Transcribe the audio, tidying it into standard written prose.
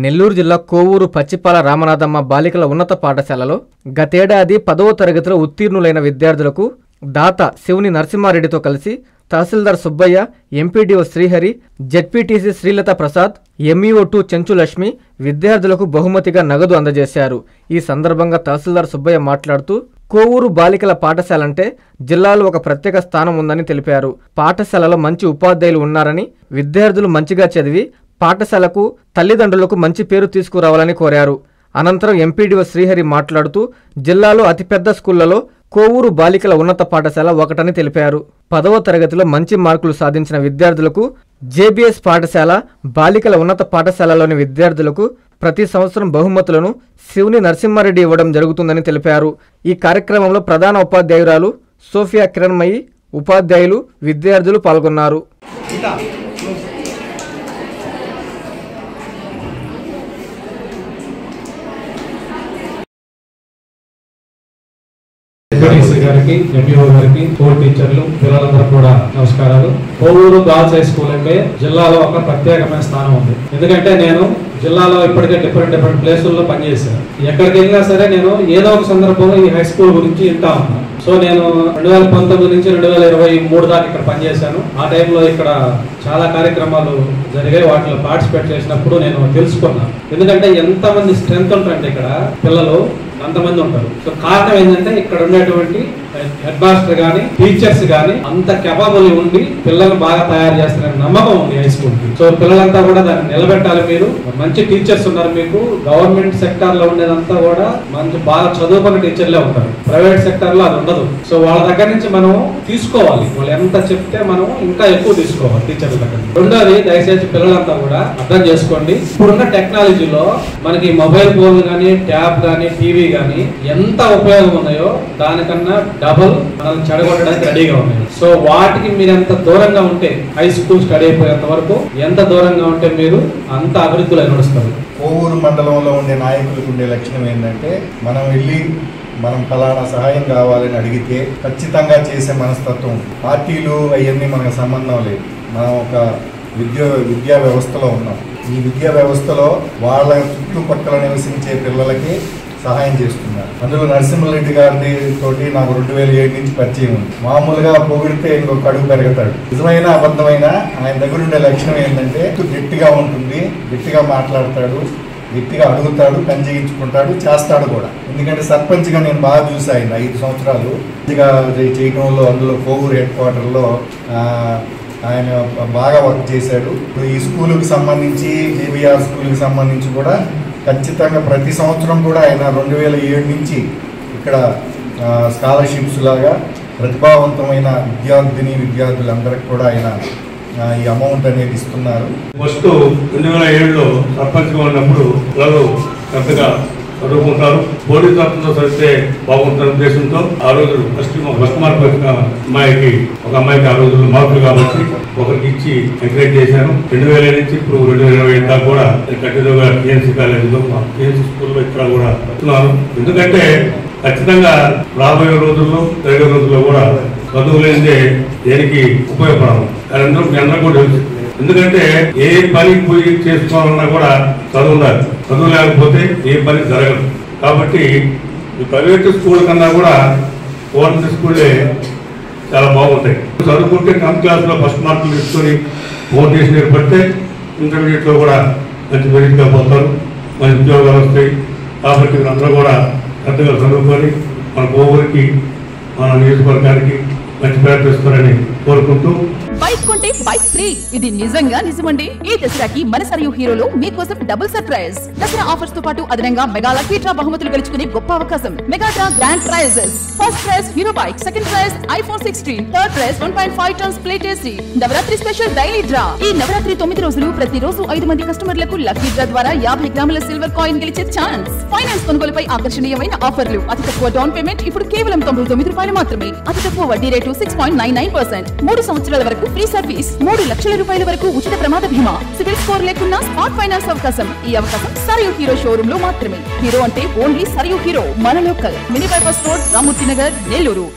నెల్లూరు జిల్లా కోవూరు పచ్చిపాల రామనాథమ్మ బాలికల ఉన్నత పాఠశాలలో గతేడాది 10వ తరగతిలో ఉత్తీర్ణులైన విద్యార్థులకు దాత శివుని నరసింహారెడ్డితో కలిసి తహసీల్దార్ సుబ్బయ్య, ఎంపీడీఓ శ్రీహరి, జెడ్పీటీసీ శ్రీలత ప్రసాద్, ఎంఈఓ2 చెంచు లక్ష్మి విద్యార్థులకు బహుమతిగా నగదు అందజేశారు. ఈ సందర్భంగా తహసీల్దార్ సుబ్బయ్య మాట్లాడుతూ కోవూరు బాలికల పాఠశాలంటే జిల్లాలో ఒక ప్రత్యేక స్థానం ఉందని తెలిపారు. పాఠశాలలో మంచి ఉపాధ్యాయులు ఉన్నారని, విద్యార్థులు మంచిగా చదివి పాఠశాలకు తల్లిదండ్రులకు మంచి పేరు తీసుకురావాలని కోరారు. అనంతరం ఎంపీడీఓ శ్రీహరి మాట్లాడుతూ జిల్లాలో అతిపెద్ద స్కూళ్లలో కోవూరు బాలికల ఉన్నత పాఠశాల ఒకటని తెలిపారు. 10వ తరగతిలో మంచి మార్కులు సాధించిన విద్యార్థులకు జేబీఎస్ పాఠశాల, బాలికల ఉన్నత పాఠశాలలోని విద్యార్థులకు ప్రతి సంవత్సరం బహుమతులను శివుని నరసింహారెడ్డి ఇవ్వడం జరుగుతుందని తెలిపారు. ఈ కార్యక్రమంలో ప్రధాన ఉపాధ్యాయురాలు సోఫియా కిరణ్మయి, ఉపాధ్యాయులు, విద్యార్థులు పాల్గొన్నారు. గారికి, ఎంఈఓ గారికి, స్కూల్ టీచర్లు, పిల్లలందరూ కూడా నమస్కారాలు. కోవూరు గర్ల్స్ హై స్కూల్ అంటే జిల్లాలో ఒక ప్రత్యేకమైన స్థానం ఉంది. ఎందుకంటే నేను జిల్లాలో ఇప్పటికే డిఫరెంట్ ప్లేసుల్లో పనిచేశాను. ఎక్కడికి వెళ్ళినా సరే నేను ఏదో ఒక సందర్భంలో ఈ హై స్కూల్ గురించి వింటా ఉన్నాను. సో నేను 2019 నుంచి 2023 దాకా ఇక్కడ పనిచేశాను. ఆ టైంలో ఇక్కడ చాలా కార్యక్రమాలు జరిగాయి. వాటిలో పార్టిసిపేట్ చేసినప్పుడు నేను తెలుసుకున్నాను. ఎందుకంటే ఎంతమంది స్ట్రెంత్ ఉంటారంటే ఇక్కడ పిల్లలు అంతమంది ఉంటారు. సో కారణం ఏంటంటే ఇక్కడ ఉండేటువంటి హెడ్ మాస్టర్ కానీ, టీచర్స్ కానీ అంత కెపాబుల్ ఉండి పిల్లలు బాగా తయారు చేస్తారని నమ్మకం ఉంది హై స్కూల్ కి. సో పిల్లలంతా కూడా దాన్ని నిలబెట్టాలి. మీరు మంచి టీచర్స్ ఉన్నారు. మీకు గవర్నమెంట్ సెక్టార్ లో ఉండేదంతా కూడా మంచి బాగా చదువుకున్న టీచర్లే ఉంటారు. ప్రైవేట్ సెక్టార్ లో అది ఉండదు. సో వాళ్ళ దగ్గర నుంచి మనం తీసుకోవాలి. వాళ్ళు ఎంత చెప్తే మనం ఇంకా ఎక్కువ తీసుకోవాలి టీచర్ల దగ్గర. రెండోది, దయచేసి పిల్లలంతా కూడా అర్థం చేసుకోండి. ఇప్పుడున్న టెక్నాలజీలో మనకి మొబైల్ ఫోన్ కానీ, ట్యాబ్ కానీ, టీవీ కానీ ఎంత ఉపయోగం ఉన్నాయో దానికన్నా డబుల్ మనల్ని చెడగొట్టడానికి రెడీగా ఉన్నాయి. సో వాటికి మీరు ఎంత దూరంగా ఉంటే, హై స్కూల్ స్టడీ అయిపోయేంత వరకు ఎంత దూరంగా ఉంటే మీరు అంత అభివృద్ధిలో నడుస్తారు. కోవూరు మండలంలో ఉండే నాయకులకు ఉండే లక్షణం ఏంటంటే మనం ఫలానా సహాయం కావాలని అడిగితే ఖచ్చితంగా చేసే మనస్తత్వం. పార్టీలు అవన్నీ మనకు సంబంధం లేదు. మనం ఒక విద్యా వ్యవస్థలో ఉన్నాం. ఈ విద్యా వ్యవస్థలో వాళ్ళ చుట్టుపక్కల నివసించే పిల్లలకి సహాయం చేస్తున్నారు. అందులో నరసింహారెడ్డి గారి తోటి నాకు 2007 నుంచి పరిచయం ఉంది. మామూలుగా పొగిడితే ఇంకొక అడుగు పెరుగుతాడు. నిజమైన అబద్ధమైన ఆయన దగ్గర ఉండే లక్షణం ఏంటంటే గట్టిగా ఉంటుంది, గట్టిగా మాట్లాడతాడు, గట్టిగా అడుగుతాడు, పని చేయించుకుంటాడు, చేస్తాడు కూడా. ఎందుకంటే సర్పంచ్గా నేను బాగా చూసాను 5 సంవత్సరాలు చేయడంలో. అందులో కోవూరు హెడ్ క్వార్టర్లో ఆయన బాగా వర్క్ చేశాడు. ఇప్పుడు ఈ స్కూలుకి సంబంధించి, జేబీఆర్ స్కూల్కి సంబంధించి కూడా ఖచ్చితంగా ప్రతి సంవత్సరం కూడా ఆయన 2007 నుంచి ఇక్కడ స్కాలర్షిప్స్ లాగా ప్రతిభావంతమైన విద్యార్థులందరికీ కూడా ఆయన ఈ అమౌంట్ అనేది ఇస్తున్నారు. ఫస్ట్ 2007లో సర్పంచ్గా ఉన్నప్పుడు వాళ్ళు పెద్దగా చదువుకుంటారు. పోటీ తరఫున చదివితే బాగుంటున్న ఉద్దేశంతో ఆ రోజు ఫస్ట్ మార్క్ వచ్చిన ఒక అమ్మాయికి ఆ రోజుల్లో మార్కులు కాబట్టి ఒకరికి ఇచ్చి ఎంకరేజ్ చేశాను. 2000 నుంచి ఇప్పుడు 2020 దాకా కూడా కంటిన్యూగా టీఎన్సీ కాలేజీలో, టీఎన్సీ స్కూల్లో ఇక్కడ కూడా వస్తున్నాను. ఎందుకంటే ఖచ్చితంగా రాబోయే రోజుల్లో, జరిగే రోజుల్లో కూడా చదువు లేనిదే దేనికి ఉపయోగపడము. అందరూ కూడా తెలుసు. ఎందుకంటే ఏ పని పోయి చేసుకోవాలన్నా కూడా చదువు ఉండాలి. చదువు లేకపోతే ఏ పని జరగదు. కాబట్టి ఈ ప్రైవేట్ స్కూల్ కన్నా కూడా గవర్నమెంట్ స్కూల్లే చాలా బాగుంటాయి. చదువుకుంటే 10th క్లాస్లో ఫస్ట్ మార్కులు తీసుకొని ఫౌండేషన్ ఏర్పడితే ఇంటర్మీడియట్లో కూడా మంచి మెరిట్గా పోతారు, మంచి ఉద్యోగాలు వస్తాయి. కాబట్టి అందరూ కూడా పెద్దగా చదువుకొని మన కోవూరికి, మన నియోజకవర్గానికి మంచి పేరు తెస్తారని కోరుకుంటూ, బైక్ కొంటే బైక్ ఫ్రీ. ఇది నిజంగా నిజమండి. ఈ దసరాకి మన సరియు హీరోలో మీకోసం డబుల్ సర్ప్రైజ్. దసరా ఆఫర్స్ తో పాటు అదనంగా మెగా లక్కీ డ్రా బహుమతులు గెలుచుకునే గొప్ప అవకాశం. Mega draw grand prizes: first prize hero bike, second prize iPhone 16, third prize 1.5 tons plate AC. Navratri special daily draw. ఈ నవరాత్రి 9 రోజులు ప్రతిరోజు 5 మంది కస్టమర్లకు లక్కీ డ్రా ద్వారా 50 గ్రాముల సిల్వర్ కాయిన్ గెలిచే ఛాన్స్. ఫైనాన్స్ కొనుగోలుపై ఆకర్షణీయమైన ఆఫర్లు. అతి తక్కువ డౌన్ పేమెంట్ ఇప్పుడు కేవలం 99 రూపాయలు మాత్రమే. అతి తక్కువ వడ్డీ రేటు 6.99%. 3 సంవత్సరాల వరకు ఫ్రీ సర్వీస్. 3 లక్షల రూపాయల వరకు ఉచిత ప్రమాద బీమా. సివిల్ స్కోర్ లేకున్నా స్మార్ట్ ఫైనాన్స్ అవకాశం. ఈ అవకాశం సరియు హీరో షోరూమ్ లో మాత్రమే. హీరో అంటే ఓన్లీ సరియు హీరో. మన local. Mini bypass road, Ramurthy Nagar, Nellore.